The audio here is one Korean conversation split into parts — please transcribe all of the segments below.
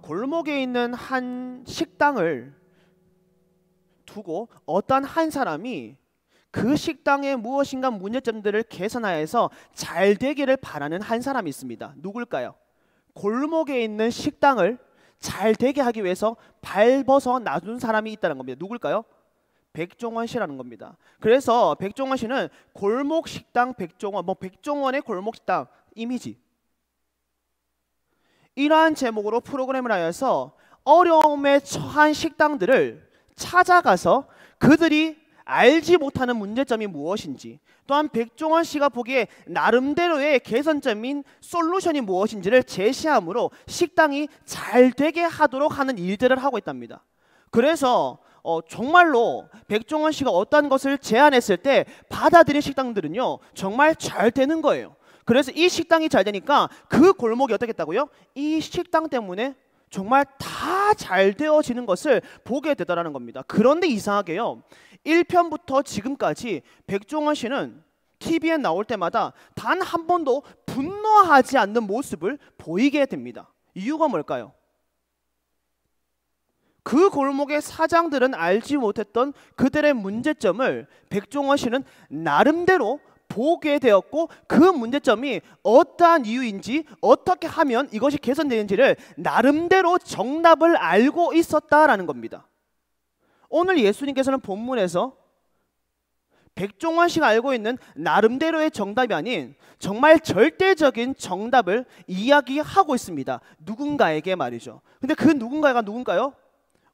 골목에 있는 한 식당을 두고 어떤 한 사람이 그 식당의 무엇인가 문제점들을 개선하여서 잘 되기를 바라는 한 사람이 있습니다. 누굴까요? 골목에 있는 식당을 잘 되게 하기 위해서 발벗어 나눈 사람이 있다는 겁니다. 누굴까요? 백종원 씨라는 겁니다. 그래서 백종원 씨는 골목 식당 백종원, 백종원의 골목 식당 이미지, 이러한 제목으로 프로그램을 하여서 어려움에 처한 식당들을 찾아가서 그들이 알지 못하는 문제점이 무엇인지, 또한 백종원 씨가 보기에 나름대로의 개선점인 솔루션이 무엇인지를 제시함으로 식당이 잘 되게 하도록 하는 일들을 하고 있답니다. 그래서 정말로 백종원 씨가 어떤 것을 제안했을 때 받아들인 식당들은요 정말 잘 되는 거예요. 그래서 이 식당이 잘 되니까 그 골목이 어떻겠다고요? 이 식당 때문에 정말 다 잘 되어지는 것을 보게 되더라는 겁니다. 그런데 이상하게요, 1편부터 지금까지 백종원 씨는 TV에 나올 때마다 단 한 번도 분노하지 않는 모습을 보이게 됩니다. 이유가 뭘까요? 그 골목의 사장들은 알지 못했던 그들의 문제점을 백종원 씨는 나름대로 보게 되었고, 그 문제점이 어떠한 이유인지, 어떻게 하면 이것이 개선되는지를 나름대로 정답을 알고 있었다라는 겁니다. 오늘 예수님께서는 본문에서 백종원 씨가 알고 있는 나름대로의 정답이 아닌 정말 절대적인 정답을 이야기하고 있습니다. 누군가에게 말이죠. 근데 그 누군가가 누군가요?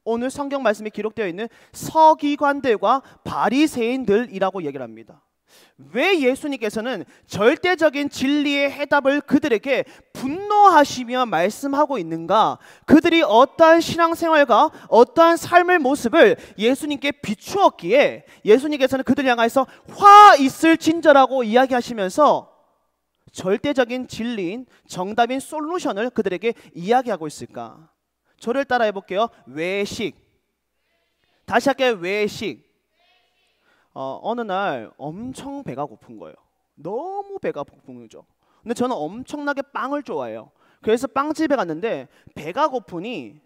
오늘 성경 말씀에 기록되어 있는 서기관들과 바리새인들이라고 얘기를 합니다. 왜 예수님께서는 절대적인 진리의 해답을 그들에게 분노하시며 말씀하고 있는가? 그들이 어떠한 신앙생활과 어떠한 삶의 모습을 예수님께 비추었기에 예수님께서는 그들을 향해서 화 있을 진저라고 이야기하시면서 절대적인 진리인 정답인 솔루션을 그들에게 이야기하고 있을까? 저를 따라 해볼게요. 외식. 다시 할게요. 외식. 어느 날 엄청 배가 고픈 거예요. 너무 배가 고픈 거죠. 근데 저는 엄청나게 빵을 좋아해요. 그래서 빵집에 갔는데 배가 고프니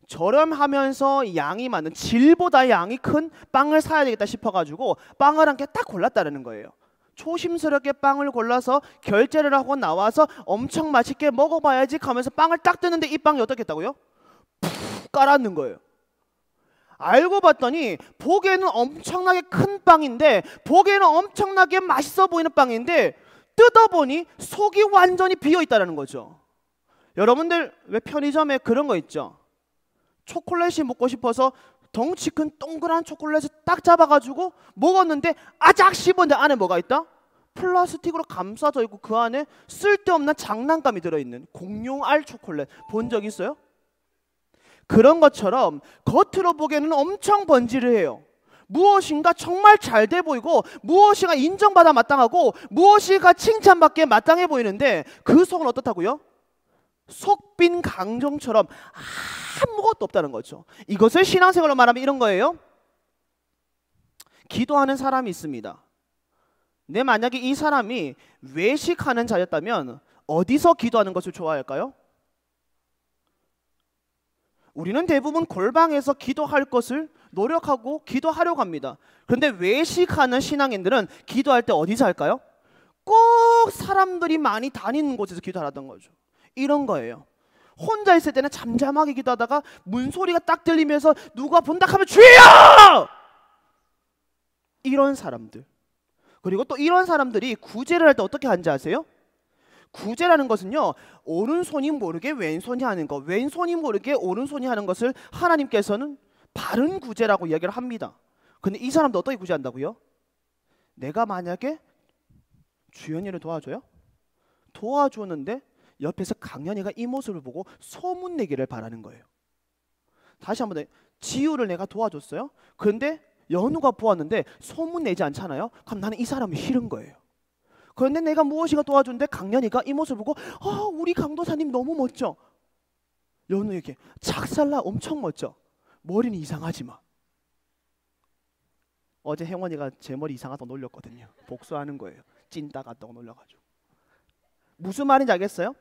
저렴하면서 양이 많은, 질보다 양이 큰 빵을 사야 되겠다 싶어가지고 빵을 한 개 딱 골랐다는 거예요. 조심스럽게 빵을 골라서 결제를 하고 나와서 엄청 맛있게 먹어봐야지 하면서 빵을 딱 뜨는데 이 빵이 어떻겠다고요? 푹 깔았는 거예요. 알고 봤더니 보기에는 엄청나게 큰 빵인데, 보기에는 엄청나게 맛있어 보이는 빵인데 뜯어보니 속이 완전히 비어있다는 거죠. 여러분들 왜 편의점에 그런 거 있죠? 초콜릿이 먹고 싶어서 덩치 큰 동그란 초콜릿을 딱 잡아가지고 먹었는데 아작 씹었는데 안에 뭐가 있다? 플라스틱으로 감싸져 있고 그 안에 쓸데없는 장난감이 들어있는 공룡알 초콜릿 본 적 있어요? 그런 것처럼 겉으로 보기에는 엄청 번지르해요. 무엇인가 정말 잘 돼 보이고, 무엇인가 인정받아 마땅하고, 무엇인가 칭찬받기에 마땅해 보이는데 그 속은 어떻다고요? 속빈 강정처럼 아무것도 없다는 거죠. 이것을 신앙생활로 말하면 이런 거예요. 기도하는 사람이 있습니다. 내 만약에 이 사람이 외식하는 자였다면 어디서 기도하는 것을 좋아할까요? 우리는 대부분 골방에서 기도할 것을 노력하고 기도하려고 합니다. 그런데 외식하는 신앙인들은 기도할 때 어디서 할까요? 꼭 사람들이 많이 다니는 곳에서 기도하던 거죠. 이런 거예요. 혼자 있을 때는 잠잠하게 기도하다가 문소리가 딱 들리면서 누가 본다 하면 주여! 이런 사람들. 그리고 또 이런 사람들이 구제를 할 때 어떻게 하는지 아세요? 구제라는 것은요, 오른손이 모르게 왼손이 하는 것, 왼손이 모르게 오른손이 하는 것을 하나님께서는 바른 구제라고 이야기를 합니다. 근데 이 사람도 어떻게 구제한다고요? 내가 만약에 주연이를 도와줘요? 도와주는데 옆에서 강연이가 이 모습을 보고 소문내기를 바라는 거예요. 다시 한번, 지우를 내가 도와줬어요? 그런데 연우가 보았는데 소문내지 않잖아요? 그럼 나는 이 사람이 싫은 거예요. 그런데 내가 무엇인가 도와주는데 강연이가 이 모습을 보고 우리 강도사님 너무 멋져. 연우에게 작살나 엄청 멋져. 머리는 이상하지만. 어제 혜원이가 제 머리 이상하다고 놀렸거든요. 복수하는 거예요. 찐따 같다고 놀려가지고. 무슨 말인지 알겠어요?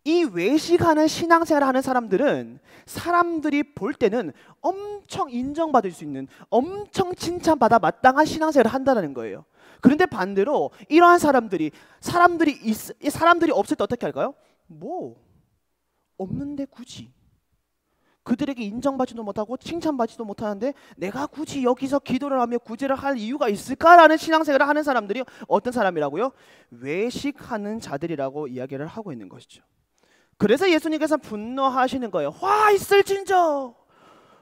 이 외식하는 신앙생활을 하는 사람들은 사람들이 볼 때는 엄청 인정받을 수 있는, 엄청 칭찬받아 마땅한 신앙생활을 한다는 거예요. 그런데 반대로 이러한 사람들이 없을 때 어떻게 할까요? 뭐 없는데 굳이 그들에게 인정받지도 못하고 칭찬받지도 못하는데 내가 굳이 여기서 기도를 하며 구제를 할 이유가 있을까라는 신앙생활을 하는 사람들이 어떤 사람이라고요? 외식하는 자들이라고 이야기를 하고 있는 것이죠. 그래서 예수님께서 분노하시는 거예요. 화 있을진저,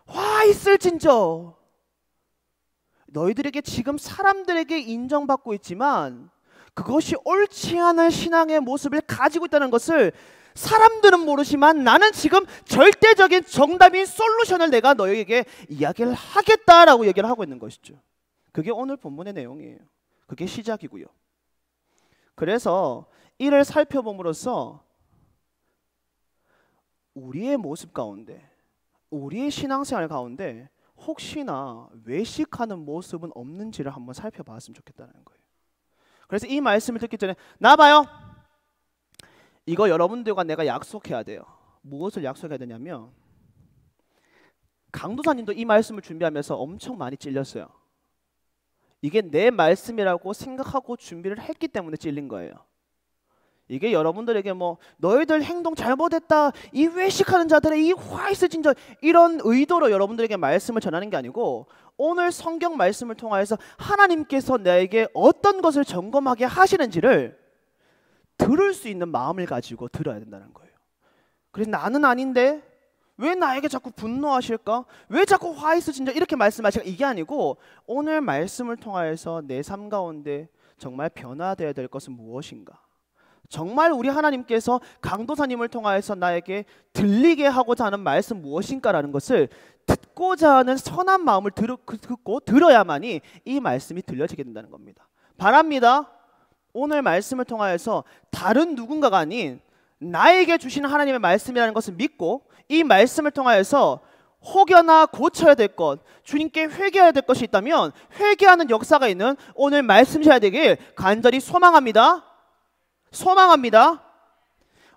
화 있을진저. 너희들에게 지금 사람들에게 인정받고 있지만 그것이 옳지 않은 신앙의 모습을 가지고 있다는 것을 사람들은 모르지만 나는 지금 절대적인 정답인 솔루션을 내가 너에게 이야기를 하겠다라고 얘기를 하고 있는 것이죠. 그게 오늘 본문의 내용이에요. 그게 시작이고요. 그래서 이를 살펴봄으로써 우리의 모습 가운데, 우리의 신앙생활 가운데 혹시나 외식하는 모습은 없는지를 한번 살펴봤으면 좋겠다는 거예요. 그래서 이 말씀을 듣기 전에 나봐요. 이거 여러분들과 내가 약속해야 돼요. 무엇을 약속해야 되냐면 강도사님도 이 말씀을 준비하면서 엄청 많이 찔렸어요. 이게 내 말씀이라고 생각하고 준비를 했기 때문에 찔린 거예요. 이게 여러분들에게 뭐 너희들 행동 잘못했다, 이 외식하는 자들의 이 화있어진 자, 이런 의도로 여러분들에게 말씀을 전하는 게 아니고 오늘 성경 말씀을 통하여서 하나님께서 나에게 어떤 것을 점검하게 하시는지를 들을 수 있는 마음을 가지고 들어야 된다는 거예요. 그래서 나는 아닌데 왜 나에게 자꾸 분노하실까? 왜 자꾸 화있어진 자 이렇게 말씀하실까? 이게 아니고 오늘 말씀을 통하여서 내 삶 가운데 정말 변화되어야 될 것은 무엇인가? 정말 우리 하나님께서 강도사님을 통하여서 나에게 들리게 하고자 하는 말씀 무엇인가라는 것을 듣고자 하는 선한 마음을 듣고 들어야만이 이 말씀이 들려지게 된다는 겁니다. 바랍니다. 오늘 말씀을 통하여서 다른 누군가가 아닌 나에게 주시는 하나님의 말씀이라는 것을 믿고 이 말씀을 통하여서 혹여나 고쳐야 될 것, 주님께 회개해야 될 것이 있다면 회개하는 역사가 있는 오늘 말씀이셔야 되길 간절히 소망합니다. 소망합니다.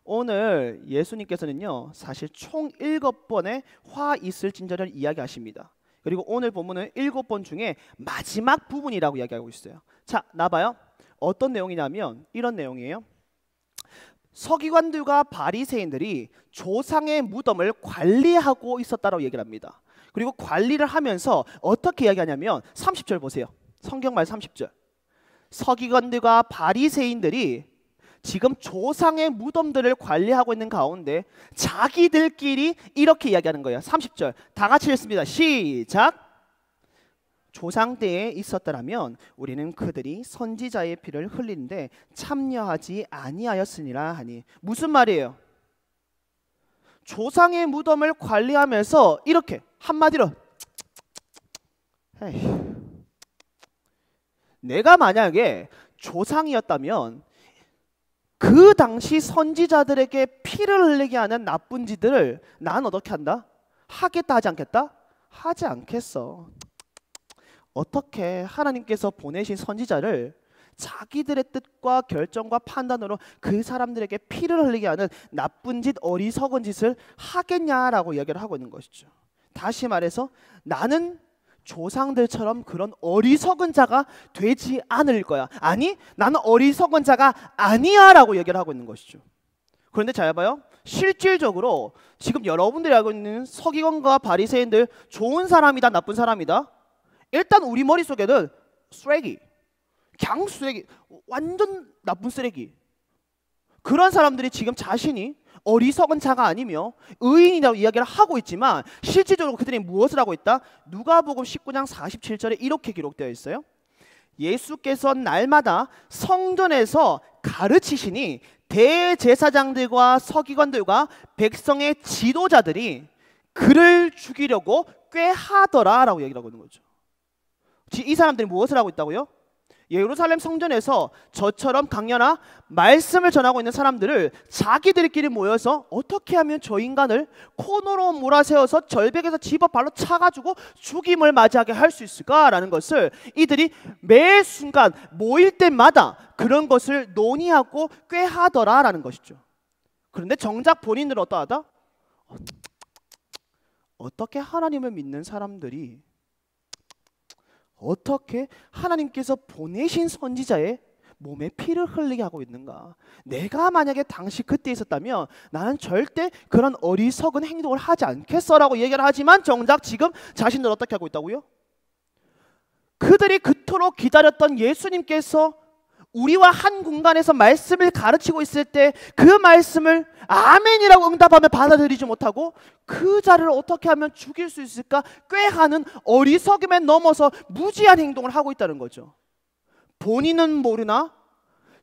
오늘 예수님께서는요 사실 총 7번의 화 있을진저를 이야기하십니다. 그리고 오늘 본문은 7번 중에 마지막 부분이라고 이야기하고 있어요. 자, 나봐요. 어떤 내용이냐면 이런 내용이에요. 서기관들과 바리새인들이 조상의 무덤을 관리하고 있었다라고 얘기를 합니다. 그리고 관리를 하면서 어떻게 이야기하냐면 30절 보세요. 성경말 30절. 서기관들과 바리새인들이 지금 조상의 무덤들을 관리하고 있는 가운데 자기들끼리 이렇게 이야기하는 거예요. 30절 다 같이 읽습니다. 시작. 조상 때에 있었더라면 우리는 그들이 선지자의 피를 흘리는데 참여하지 아니하였으니라 하니. 무슨 말이에요? 조상의 무덤을 관리하면서 이렇게 한마디로 에이, 내가 만약에 조상이었다면 그 당시 선지자들에게 피를 흘리게 하는 나쁜 짓들을 난 어떻게 한다? 하겠다 하지 않겠다? 하지 않겠어. 어떻게 하나님께서 보내신 선지자를 자기들의 뜻과 결정과 판단으로 그 사람들에게 피를 흘리게 하는 나쁜 짓, 어리석은 짓을 하겠냐라고 이야기를 하고 있는 것이죠. 다시 말해서 나는 조상들처럼 그런 어리석은 자가 되지 않을 거야. 아니, 나는 어리석은 자가 아니야 라고 얘기를 하고 있는 것이죠. 그런데 잘 봐요. 실질적으로 지금 여러분들이 알고 있는 서기관과 바리새인들 좋은 사람이다, 나쁜 사람이다? 일단 우리 머릿속에는 쓰레기, 그냥 쓰레기, 완전 나쁜 쓰레기. 그런 사람들이 지금 자신이 어리석은 자가 아니며 의인이라고 이야기를 하고 있지만 실질적으로 그들이 무엇을 하고 있다? 누가복음 19장 47절에 이렇게 기록되어 있어요. 예수께서 날마다 성전에서 가르치시니 대제사장들과 서기관들과 백성의 지도자들이 그를 죽이려고 꾀하더라 라고 얘기를 하고 있는 거죠. 이 사람들이 무엇을 하고 있다고요? 예루살렘 성전에서 저처럼 강연하 말씀을 전하고 있는 사람들을 자기들끼리 모여서 어떻게 하면 저 인간을 코너로 몰아세워서 절벽에서 집어 발로 차가지고 죽임을 맞이하게 할 수 있을까라는 것을 이들이 매 순간 모일 때마다 그런 것을 논의하고 꾀하더라라는 것이죠. 그런데 정작 본인들은 어떠하다? 어떻게 하나님을 믿는 사람들이 어떻게 하나님께서 보내신 선지자의 몸에 피를 흘리게 하고 있는가? 내가 만약에 당시 그때 있었다면 나는 절대 그런 어리석은 행동을 하지 않겠어라고 얘기를 하지만 정작 지금 자신들 어떻게 하고 있다고요? 그들이 그토록 기다렸던 예수님께서 우리와 한 공간에서 말씀을 가르치고 있을 때 그 말씀을 아멘이라고 응답하며 받아들이지 못하고 그 자를 어떻게 하면 죽일 수 있을까 꾀하는 어리석음에 넘어서 무지한 행동을 하고 있다는 거죠. 본인은 모르나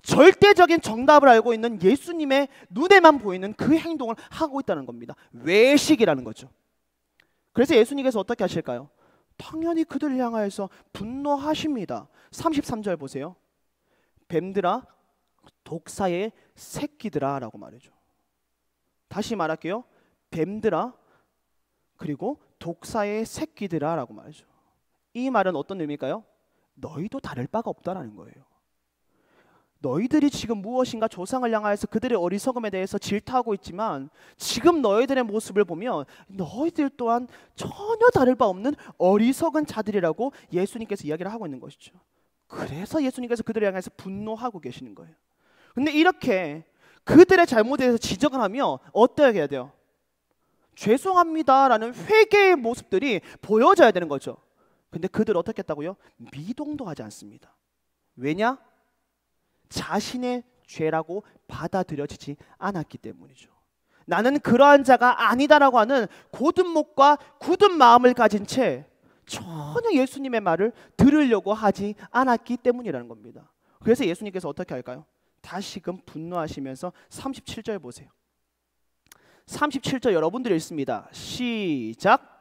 절대적인 정답을 알고 있는 예수님의 눈에만 보이는 그 행동을 하고 있다는 겁니다. 외식이라는 거죠. 그래서 예수님께서 어떻게 하실까요? 당연히 그들을 향하여서 분노하십니다. 33절 보세요. 뱀들아 독사의 새끼들아 라고 말이죠. 다시 말할게요. 뱀들아 그리고 독사의 새끼들아 라고 말이죠. 이 말은 어떤 의미일까요? 너희도 다를 바가 없다라는 거예요. 너희들이 지금 무엇인가 조상을 향하여서 그들의 어리석음에 대해서 질타하고 있지만 지금 너희들의 모습을 보면 너희들 또한 전혀 다를 바 없는 어리석은 자들이라고 예수님께서 이야기를 하고 있는 것이죠. 그래서 예수님께서 그들을 향해서 분노하고 계시는 거예요. 근데 이렇게 그들의 잘못에 대해서 지적을 하며 어떻게 해야 돼요? 죄송합니다라는 회개의 모습들이 보여져야 되는 거죠. 근데 그들 어떻게 했다고요? 미동도 하지 않습니다. 왜냐? 자신의 죄라고 받아들여지지 않았기 때문이죠. 나는 그러한 자가 아니다라고 하는 곧은 목과 굳은 마음을 가진 채 전혀 예수님의 말을 들으려고 하지 않았기 때문이라는 겁니다. 그래서 예수님께서 어떻게 할까요? 다시금 분노하시면서 37절 보세요. 37절 여러분들이 읽습니다. 시작.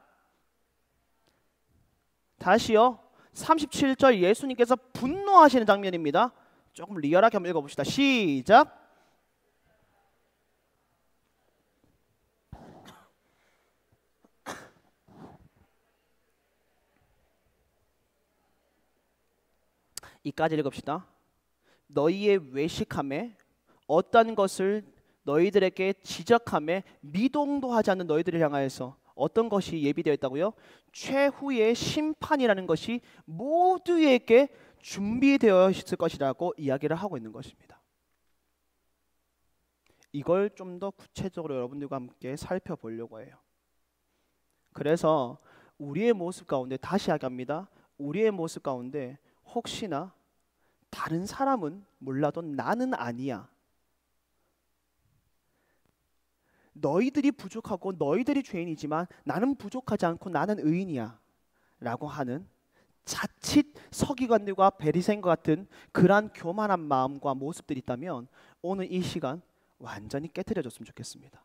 다시요. 37절 예수님께서 분노하시는 장면입니다. 조금 리얼하게 한번 읽어봅시다. 시작. 이까지 읽읍시다. 너희의 외식함에 어떤 것을 너희들에게 지적함에 미동도 하지 않는 너희들을 향하여서 어떤 것이 예비되어 있다고요? 최후의 심판이라는 것이 모두에게 준비되어 있을 것이라고 이야기를 하고 있는 것입니다. 이걸 좀 더 구체적으로 여러분들과 함께 살펴보려고 해요. 그래서 우리의 모습 가운데 다시 이야기합니다. 우리의 모습 가운데 혹시나 다른 사람은 몰라도 나는 아니야. 너희들이 부족하고 너희들이 죄인이지만 나는 부족하지 않고 나는 의인이야 라고 하는 자칫 서기관들과 베리새인과 같은 그러한 교만한 마음과 모습들이 있다면 오늘 이 시간 완전히 깨트려졌으면 좋겠습니다.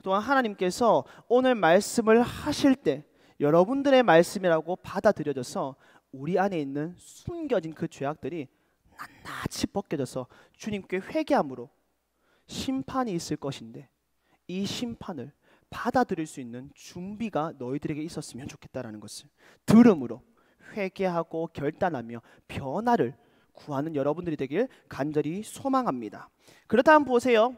또한 하나님께서 오늘 말씀을 하실 때 여러분들의 말씀이라고 받아들여져서 우리 안에 있는 숨겨진 그 죄악들이 낱낱이 벗겨져서 주님께 회개함으로 심판이 있을 것인데 이 심판을 받아들일 수 있는 준비가 너희들에게 있었으면 좋겠다라는 것을 들음으로 회개하고 결단하며 변화를 구하는 여러분들이 되길 간절히 소망합니다. 그렇다면 보세요.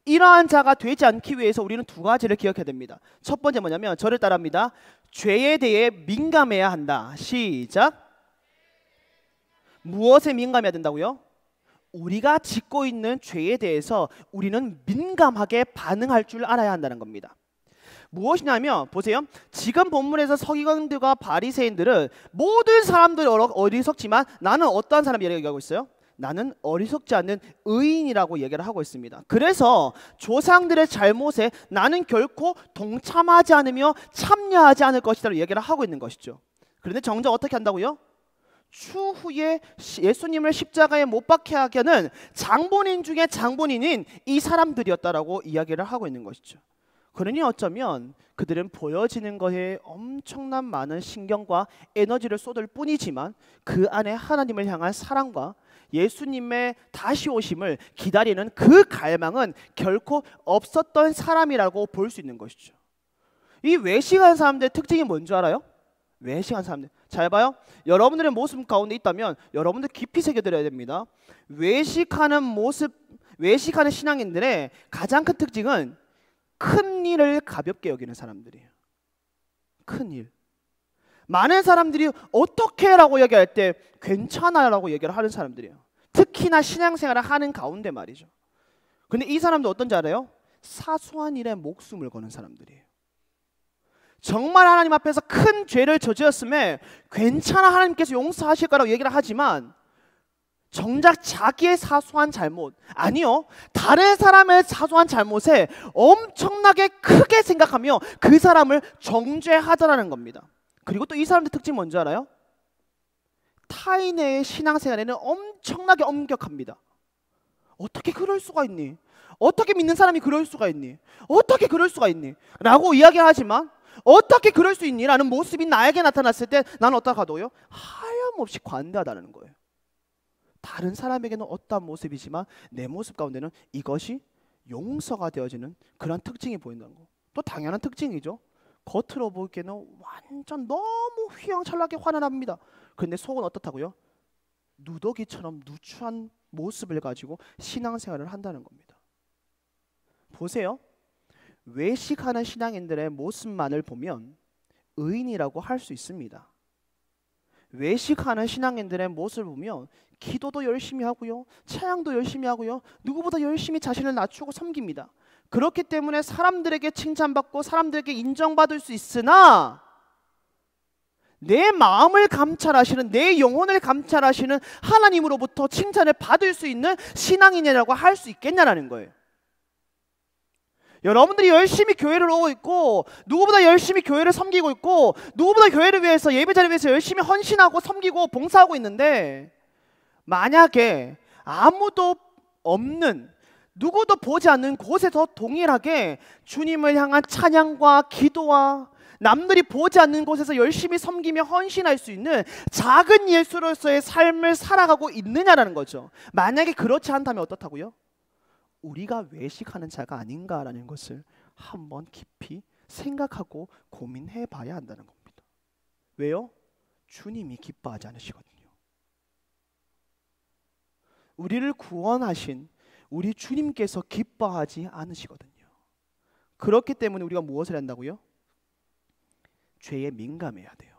이러한 자가 되지 않기 위해서 우리는 두 가지를 기억해야 됩니다. 첫 번째 뭐냐면 저를 따라합니다. 죄에 대해 민감해야 한다. 시작. 무엇에 민감해야 된다고요? 우리가 짓고 있는 죄에 대해서 우리는 민감하게 반응할 줄 알아야 한다는 겁니다. 무엇이냐면 보세요. 지금 본문에서 서기관들과 바리새인들은 모든 사람들이 어리석지만 나는 어떠한 사람이라고 얘기하고 있어요? 나는 어리석지 않는 의인이라고 얘기를 하고 있습니다. 그래서 조상들의 잘못에 나는 결코 동참하지 않으며 참여하지 않을 것이라고 얘기를 하고 있는 것이죠. 그런데 정작 어떻게 한다고요? 추후에 예수님을 십자가에 못 박게 하기는 장본인 중에 장본인인 이 사람들이었다라고 이야기를 하고 있는 것이죠. 그러니 어쩌면 그들은 보여지는 것에 엄청난 많은 신경과 에너지를 쏟을 뿐이지만 그 안에 하나님을 향한 사랑과 예수님의 다시 오심을 기다리는 그 갈망은 결코 없었던 사람이라고 볼 수 있는 것이죠. 이 외식한 사람들의 특징이 뭔지 알아요? 외식한 사람들 잘 봐요. 여러분들의 모습 가운데 있다면 여러분들 깊이 새겨들어야 됩니다. 외식하는 모습, 외식하는 신앙인들의 가장 큰 특징은 큰 일을 가볍게 여기는 사람들이에요. 큰 일. 많은 사람들이 어떻게 라고 얘기할 때 괜찮아 라고 얘기를 하는 사람들이에요. 특히나 신앙생활을 하는 가운데 말이죠. 근데 이 사람들 어떤지 알아요? 사소한 일에 목숨을 거는 사람들이에요. 정말 하나님 앞에서 큰 죄를 저질렀음에 괜찮아 하나님께서 용서하실 거라고 얘기를 하지만 정작 자기의 사소한 잘못, 아니요, 다른 사람의 사소한 잘못에 엄청나게 크게 생각하며 그 사람을 정죄하더라는 겁니다. 그리고 또 이 사람들 특징 뭔지 알아요? 타인의 신앙생활에는 엄청나게 엄격합니다. 어떻게 그럴 수가 있니? 어떻게 믿는 사람이 그럴 수가 있니? 어떻게 그럴 수가 있니? 라고 이야기하지만 어떻게 그럴 수 있니? 라는 모습이 나에게 나타났을 때 나는 어떡하도요? 하염없이 관대하다는 거예요. 다른 사람에게는 어떠한 모습이지만 내 모습 가운데는 이것이 용서가 되어지는 그런 특징이 보인다는 거. 또 당연한 특징이죠. 겉으로 보기에는 완전 너무 휘황찬란하게 환한합니다. 그런데 속은 어떻다고요? 누더기처럼 누추한 모습을 가지고 신앙생활을 한다는 겁니다. 보세요. 외식하는 신앙인들의 모습만을 보면 의인이라고 할 수 있습니다. 외식하는 신앙인들의 모습을 보면 기도도 열심히 하고요, 찬양도 열심히 하고요, 누구보다 열심히 자신을 낮추고 섬깁니다. 그렇기 때문에 사람들에게 칭찬받고 사람들에게 인정받을 수 있으나 내 마음을 감찰하시는, 내 영혼을 감찰하시는 하나님으로부터 칭찬을 받을 수 있는 신앙인이라고 할 수 있겠냐라는 거예요. 여러분들이 열심히 교회를 오고 있고 누구보다 열심히 교회를 섬기고 있고 누구보다 교회를 위해서, 예배자를 위해서 열심히 헌신하고 섬기고 봉사하고 있는데, 만약에 아무도 없는, 누구도 보지 않는 곳에서 동일하게 주님을 향한 찬양과 기도와 남들이 보지 않는 곳에서 열심히 섬기며 헌신할 수 있는 작은 예수로서의 삶을 살아가고 있느냐라는 거죠. 만약에 그렇지 않다면 어떻다고요? 우리가 외식하는 자가 아닌가라는 것을 한번 깊이 생각하고 고민해 봐야 한다는 겁니다. 왜요? 주님이 기뻐하지 않으시거든요. 우리를 구원하신 우리 주님께서 기뻐하지 않으시거든요. 그렇기 때문에 우리가 무엇을 한다고요? 죄에 민감해야 돼요.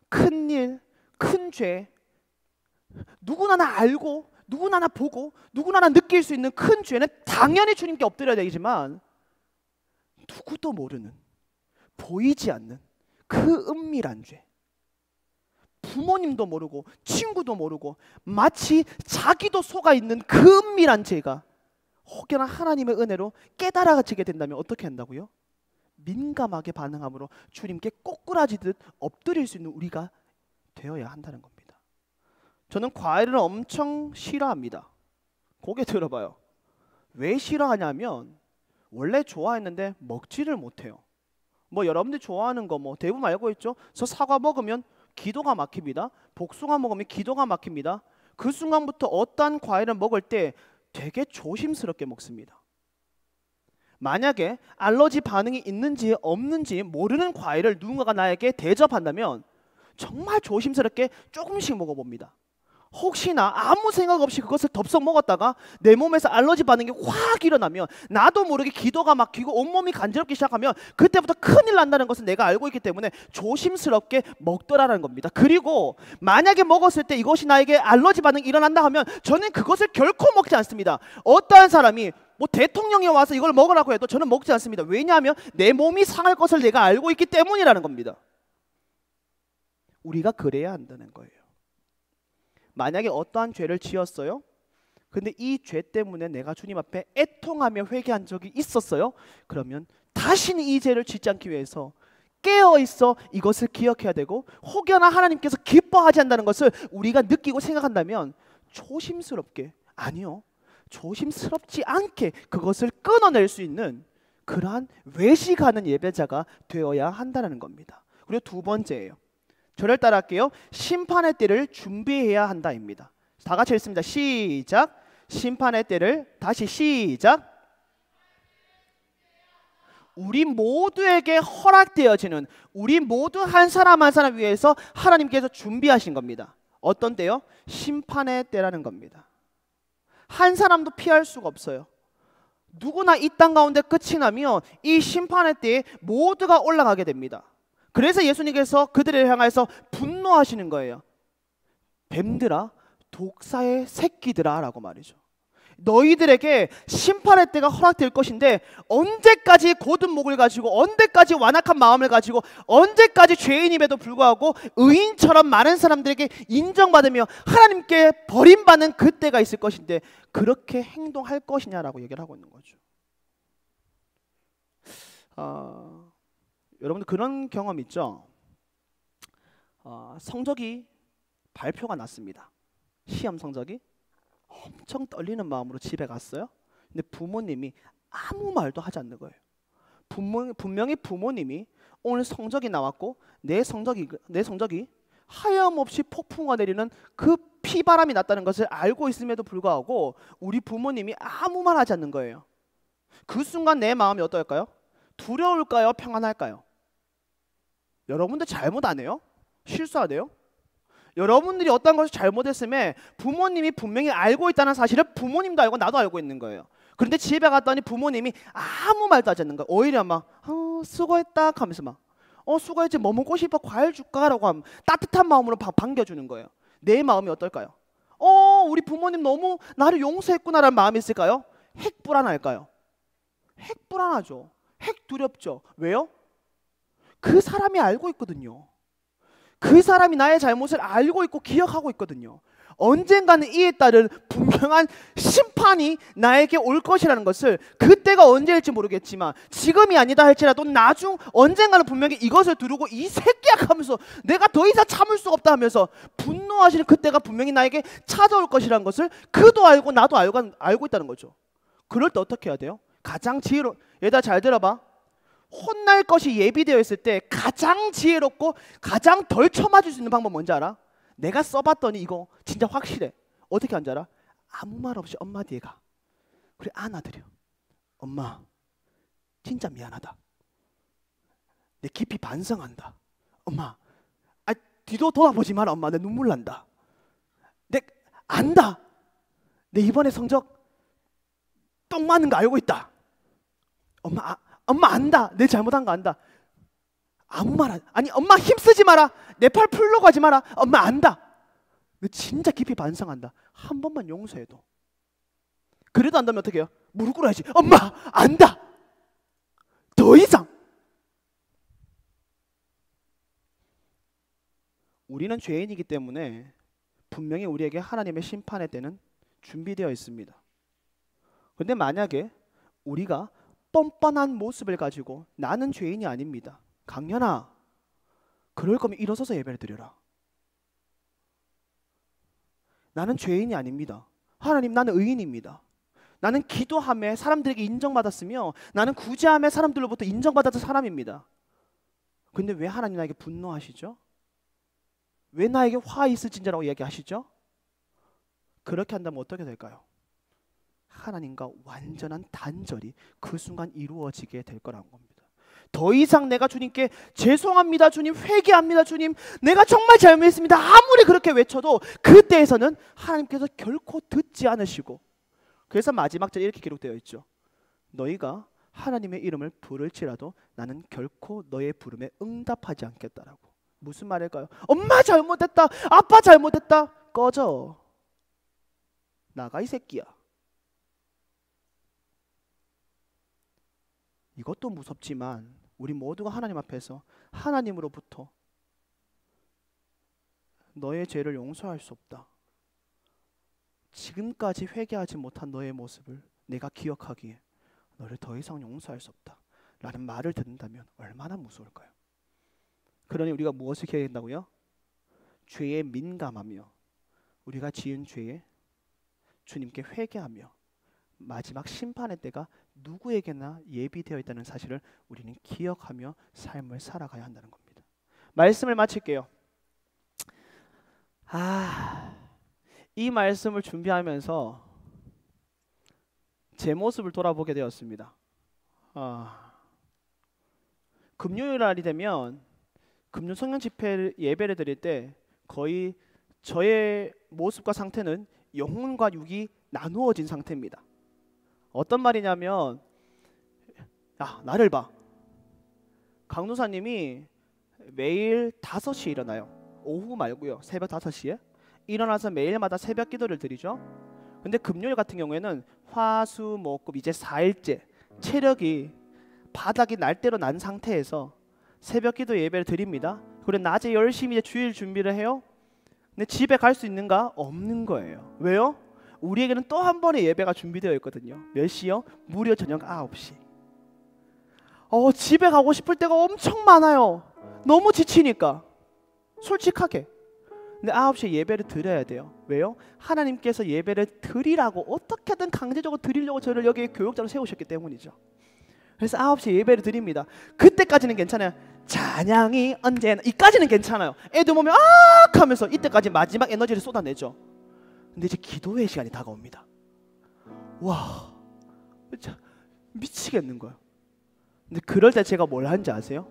큰 일, 큰 죄, 누구나 나 알고 누구나 나 보고 누구나 나 느낄 수 있는 큰 죄는 당연히 주님께 엎드려야 되지만, 누구도 모르는, 보이지 않는 그 은밀한 죄, 부모님도 모르고 친구도 모르고 마치 자기도 속아 있는 그 은밀한 죄가 혹여나 하나님의 은혜로 깨달아지게 된다면 어떻게 한다고요? 민감하게 반응함으로 주님께 꼬꾸라지듯 엎드릴 수 있는 우리가 되어야 한다는 겁니다. 저는 과일을 엄청 싫어합니다. 고개 들어봐요. 왜 싫어하냐면 원래 좋아했는데 먹지를 못해요. 뭐 여러분들 좋아하는 거 뭐 대부분 알고 있죠? 저 사과 먹으면 기도가 막힙니다. 복숭아 먹으면 기도가 막힙니다. 그 순간부터 어떤 과일을 먹을 때 되게 조심스럽게 먹습니다. 만약에 알러지 반응이 있는지 없는지 모르는 과일을 누군가가 나에게 대접한다면 정말 조심스럽게 조금씩 먹어봅니다. 혹시나 아무 생각 없이 그것을 덥석 먹었다가 내 몸에서 알러지 반응이 확 일어나면 나도 모르게 기도가 막히고 온몸이 간지럽기 시작하면 그때부터 큰일 난다는 것은 내가 알고 있기 때문에 조심스럽게 먹더라는 겁니다. 그리고 만약에 먹었을 때 이것이 나에게 알러지 반응이 일어난다 하면 저는 그것을 결코 먹지 않습니다. 어떠한 사람이 뭐 대통령이 와서 이걸 먹으라고 해도 저는 먹지 않습니다. 왜냐하면 내 몸이 상할 것을 내가 알고 있기 때문이라는 겁니다. 우리가 그래야 한다는 거예요. 만약에 어떠한 죄를 지었어요? 근데 이 죄 때문에 내가 주님 앞에 애통하며 회개한 적이 있었어요? 그러면 다시는 이 죄를 짓지 않기 위해서 깨어있어 이것을 기억해야 되고, 혹여나 하나님께서 기뻐하지 않는다는 것을 우리가 느끼고 생각한다면 조심스럽게, 아니요, 조심스럽지 않게 그것을 끊어낼 수 있는 그러한 외식하는 예배자가 되어야 한다는 겁니다. 그리고 두 번째예요. 저를 따라할게요. 심판의 때를 준비해야 한다입니다. 다 같이 읽습니다. 시작. 심판의 때를, 다시 시작. 우리 모두에게 허락되어지는, 우리 모두 한 사람 한 사람 위해서 하나님께서 준비하신 겁니다. 어떤 때요? 심판의 때라는 겁니다. 한 사람도 피할 수가 없어요. 누구나 이 땅 가운데 끝이 나면 이 심판의 때에 모두가 올라가게 됩니다. 그래서 예수님께서 그들을 향해서 분노하시는 거예요. 뱀들아, 독사의 새끼들아 라고 말이죠. 너희들에게 심판의 때가 허락될 것인데 언제까지 곧은 목을 가지고, 언제까지 완악한 마음을 가지고, 언제까지 죄인임에도 불구하고 의인처럼 많은 사람들에게 인정받으며 하나님께 버림받는 그때가 있을 것인데 그렇게 행동할 것이냐라고 얘기를 하고 있는 거죠. 여러분들 그런 경험 있죠? 성적이 발표가 났습니다. 시험 성적이. 엄청 떨리는 마음으로 집에 갔어요. 근데 부모님이 아무 말도 하지 않는 거예요. 분명히 부모님이 오늘 성적이 나왔고 내 성적이 하염없이 폭풍과 내리는 그 피바람이 났다는 것을 알고 있음에도 불구하고 우리 부모님이 아무 말 하지 않는 거예요. 그 순간 내 마음이 어떨까요? 두려울까요? 평안할까요? 여러분들 잘못 안 해요? 실수 안 해요? 여러분들이 어떤 것을 잘못했음에 부모님이 분명히 알고 있다는 사실을 부모님도 알고 나도 알고 있는 거예요. 그런데 집에 갔더니 부모님이 아무 말도 하지 않는 거예요. 오히려 막 수고했다 하면서 막 수고했지, 뭐 먹고 싶어, 과일 줄까? 라고 하면 따뜻한 마음으로 반겨주는 거예요. 내 마음이 어떨까요? 우리 부모님 너무 나를 용서했구나라는 마음이 있을까요? 핵 불안할까요? 핵 불안하죠. 핵 두렵죠. 왜요? 그 사람이 알고 있거든요. 그 사람이 나의 잘못을 알고 있고 기억하고 있거든요. 언젠가는 이에 따른 분명한 심판이 나에게 올 것이라는 것을, 그때가 언제일지 모르겠지만 지금이 아니다 할지라도 나중 언젠가는 분명히 이것을 두르고 이 새끼야 하면서 내가 더 이상 참을 수가 없다 하면서 분노하시는 그때가 분명히 나에게 찾아올 것이라는 것을 그도 알고 나도 알고 있다는 거죠. 그럴 때 어떻게 해야 돼요? 가장 지혜로, 얘들아 잘 들어봐. 혼날 것이 예비되어 있을 때 가장 지혜롭고 가장 덜 쳐맞을 수 있는 방법 뭔지 알아? 내가 써봤더니 이거 진짜 확실해. 어떻게 하는지 알아? 아무 말 없이 엄마 뒤에 가. 그래, 안아드려. 엄마 진짜 미안하다. 내 깊이 반성한다. 엄마 뒤도 돌아보지 마라. 엄마 내 눈물 난다. 내 안다. 내 이번에 성적 똥 맞는 거 알고 있다. 엄마 안다. 내 잘못한 거 안다. 아무 말 아니 엄마 힘쓰지 마라. 내 팔 풀려고 하지 마라. 엄마 안다. 너 진짜 깊이 반성한다. 한 번만 용서해도. 그래도 안다면 어떻게 해요? 무릎 꿇어야지. 엄마 안다. 더 이상. 우리는 죄인이기 때문에 분명히 우리에게 하나님의 심판의 때는 준비되어 있습니다. 그런데 만약에 우리가 뻔뻔한 모습을 가지고 나는 죄인이 아닙니다. 강연아, 그럴 거면 일어서서 예배를 드려라. 나는 죄인이 아닙니다. 하나님, 나는 의인입니다. 나는 기도함에 사람들에게 인정받았으며 나는 구제함에 사람들로부터 인정받았던 사람입니다. 근데 왜 하나님 나에게 분노하시죠? 왜 나에게 화 있을진저라고 이야기하시죠? 그렇게 한다면 어떻게 될까요? 하나님과 완전한 단절이 그 순간 이루어지게 될 거라는 겁니다. 더 이상 내가 주님께 죄송합니다 주님, 회개합니다 주님, 내가 정말 잘못했습니다 아무리 그렇게 외쳐도 그때에서는 하나님께서 결코 듣지 않으시고, 그래서 마지막 절에 이렇게 기록되어 있죠. 너희가 하나님의 이름을 부를지라도 나는 결코 너의 부름에 응답하지 않겠다라고. 무슨 말일까요? 엄마 잘못했다, 아빠 잘못했다, 꺼져, 나가 이 새끼야. 이것도 무섭지만 우리 모두가 하나님 앞에서 하나님으로부터 너의 죄를 용서할 수 없다, 지금까지 회개하지 못한 너의 모습을 내가 기억하기에 너를 더 이상 용서할 수 없다 라는 말을 듣는다면 얼마나 무서울까요? 그러니 우리가 무엇을 해야 된다고요? 죄에 민감하며 우리가 지은 죄에 주님께 회개하며 마지막 심판의 때가 누구에게나 예비되어 있다는 사실을 우리는 기억하며 삶을 살아가야 한다는 겁니다. 말씀을 마칠게요. 이 말씀을 준비하면서 제 모습을 돌아보게 되었습니다. 금요일 날이 되면 금요 성령 집회 예배를 드릴 때 거의 저의 모습과 상태는 영혼과 육이 나누어진 상태입니다. 어떤 말이냐면, 야, 나를 봐. 강도사님이 매일 5시에 일어나요. 오후 말고요. 새벽 5시에 일어나서 매일마다 새벽 기도를 드리죠. 근데 금요일 같은 경우에는 화수목금 이제 4일째 체력이 바닥이 날 대로 난 상태에서 새벽 기도 예배를 드립니다. 그리고 낮에 열심히 이제 주일 준비를 해요. 근데 집에 갈 수 있는가? 없는 거예요. 왜요? 우리에게는 또 한 번의 예배가 준비되어 있거든요. 몇 시요? 무려 저녁 9시. 집에 가고 싶을 때가 엄청 많아요. 너무 지치니까. 솔직하게. 근데 9시에 예배를 드려야 돼요. 왜요? 하나님께서 예배를 드리라고 어떻게든 강제적으로 드리려고 저를 여기 교육자로 세우셨기 때문이죠. 그래서 9시에 예배를 드립니다. 그때까지는 괜찮아요. 찬양이 언제나 이까지는 괜찮아요. 애들 보면 악 하면서 이때까지 마지막 에너지를 쏟아내죠. 근데 이제 기도회 시간이 다가옵니다. 와, 진짜 미치겠는 거예요. 근데 그럴 때 제가 뭘 하는지 아세요?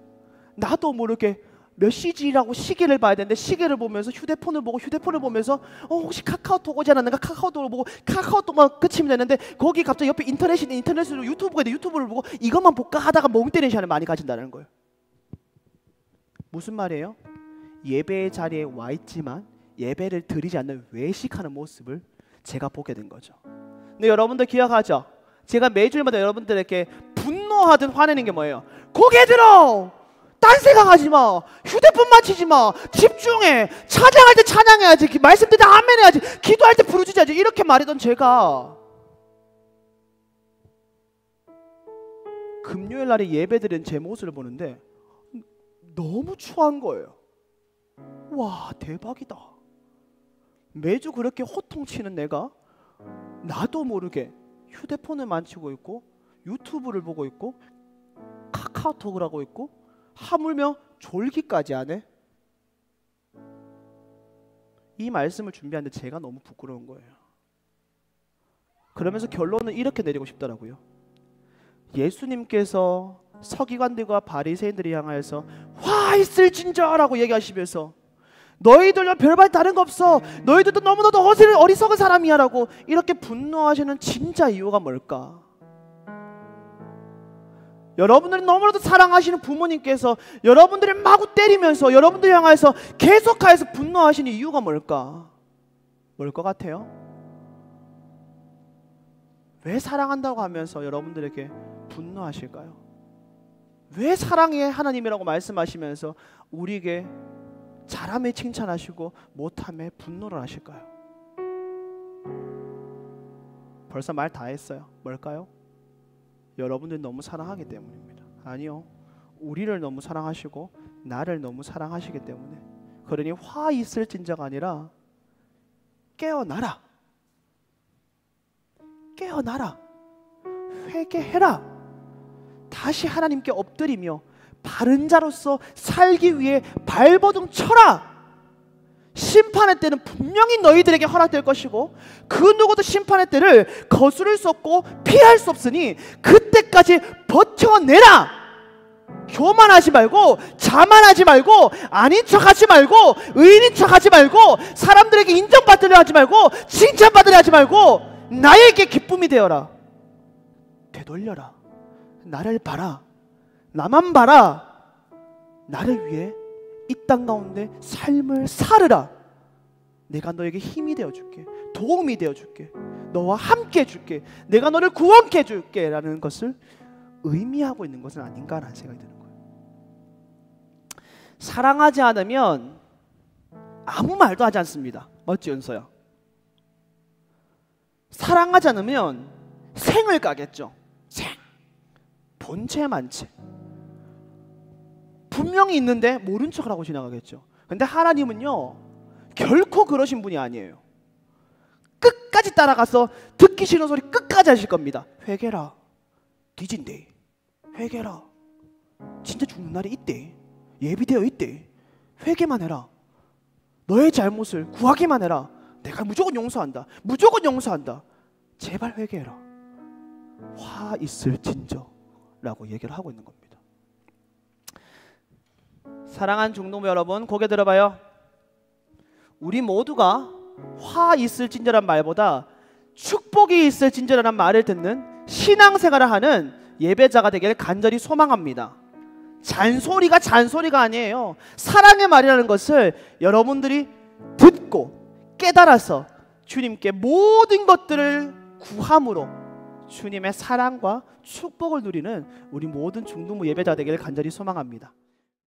나도 모르게 몇 시지라고 시계를 봐야 되는데 시계를 보면서 휴대폰을 보면서 혹시 카카오톡 오지 않았는가 카카오톡을 보고 카카오톡만 끝이면 되는데 거기 갑자기 옆에 인터넷으로 유튜브가 있는데 유튜브를 보고 이것만 볼까 하다가 멍 때리는 시간을 많이 가진다는 거예요. 무슨 말이에요? 예배의 자리에 와 있지만 예배를 드리지 않는 외식하는 모습을 제가 보게 된 거죠. 근데 여러분들 기억하죠? 제가 매주일마다 여러분들에게 분노하든 화내는 게 뭐예요? 고개 들어! 딴 생각하지 마. 휴대폰 만지지 마. 집중해. 찬양할 때 찬양해야지. 말씀 때 아멘 해야지. 기도할 때 부르짖어야지. 이렇게 말하던 제가 금요일 날에 예배드린 제 모습을 보는데 너무 추한 거예요. 와, 대박이다. 매주 그렇게 호통치는 내가 나도 모르게 휴대폰을 만지고 있고 유튜브를 보고 있고 카카오톡을 하고 있고 하물며 졸기까지 안 해? 이 말씀을 준비하는데 제가 너무 부끄러운 거예요. 그러면서 결론은 이렇게 내리고 싶더라고요. 예수님께서 서기관들과 바리새인들을 향하여서 화 있을진저라고 얘기하시면서 너희들은 별반 다른 거 없어. 너희들도 너무나도 어리석은 사람이야 라고 이렇게 분노하시는 진짜 이유가 뭘까? 여러분들이 너무나도 사랑하시는 부모님께서 여러분들을 마구 때리면서 여러분들 향해서 계속해서 분노하시는 이유가 뭘까? 뭘 것 같아요? 왜 사랑한다고 하면서 여러분들에게 분노하실까요? 왜 사랑의 하나님이라고 말씀하시면서 우리에게 잘함에 칭찬하시고 못함에 분노를 하실까요? 벌써 말 다 했어요. 뭘까요? 여러분들 너무 사랑하기 때문입니다. 아니요, 우리를 너무 사랑하시고 나를 너무 사랑하시기 때문에. 그러니 화 있을진저가 아니라 깨어나라. 깨어나라. 회개해라. 다시 하나님께 엎드리며 바른 자로서 살기 위해 발버둥 쳐라. 심판의 때는 분명히 너희들에게 허락될 것이고 그 누구도 심판의 때를 거스를 수 없고 피할 수 없으니 그때까지 버텨내라. 교만하지 말고 자만하지 말고 아닌 척하지 말고 의인인 척하지 말고 사람들에게 인정받으려 하지 말고 칭찬받으려 하지 말고 나에게 기쁨이 되어라. 되돌려라. 나를 봐라. 나만 봐라. 나를 위해 이 땅 가운데 삶을 살으라. 내가 너에게 힘이 되어줄게. 도움이 되어줄게. 너와 함께 해줄게. 내가 너를 구원케 해줄게 라는 것을 의미하고 있는 것은 아닌가라는 생각이 드는 거예요. 사랑하지 않으면 아무 말도 하지 않습니다. 맞지, 연서야? 사랑하지 않으면 생을 까겠죠. 생. 본체 만체. 분명히 있는데 모른 척을 하고 지나가겠죠. 근데 하나님은요 결코 그러신 분이 아니에요. 끝까지 따라가서 듣기 싫은 소리 끝까지 하실 겁니다. 회개라. 뒤진대. 회개라. 진짜 죽는 날이 있대. 예비되어 있대. 회개만 해라. 너의 잘못을 구하기만 해라. 내가 무조건 용서한다. 무조건 용서한다. 제발 회개해라. 화 있을진저 라고 얘기를 하고 있는 겁니다. 사랑하는 중동부 여러분, 고개 들어봐요. 우리 모두가 화 있을진저란 말보다 축복이 있을진저라는 말을 듣는 신앙생활을 하는 예배자가 되길 간절히 소망합니다. 잔소리가 아니에요. 사랑의 말이라는 것을 여러분들이 듣고 깨달아서 주님께 모든 것들을 구함으로 주님의 사랑과 축복을 누리는 우리 모든 중등부 예배자 되기를 간절히 소망합니다.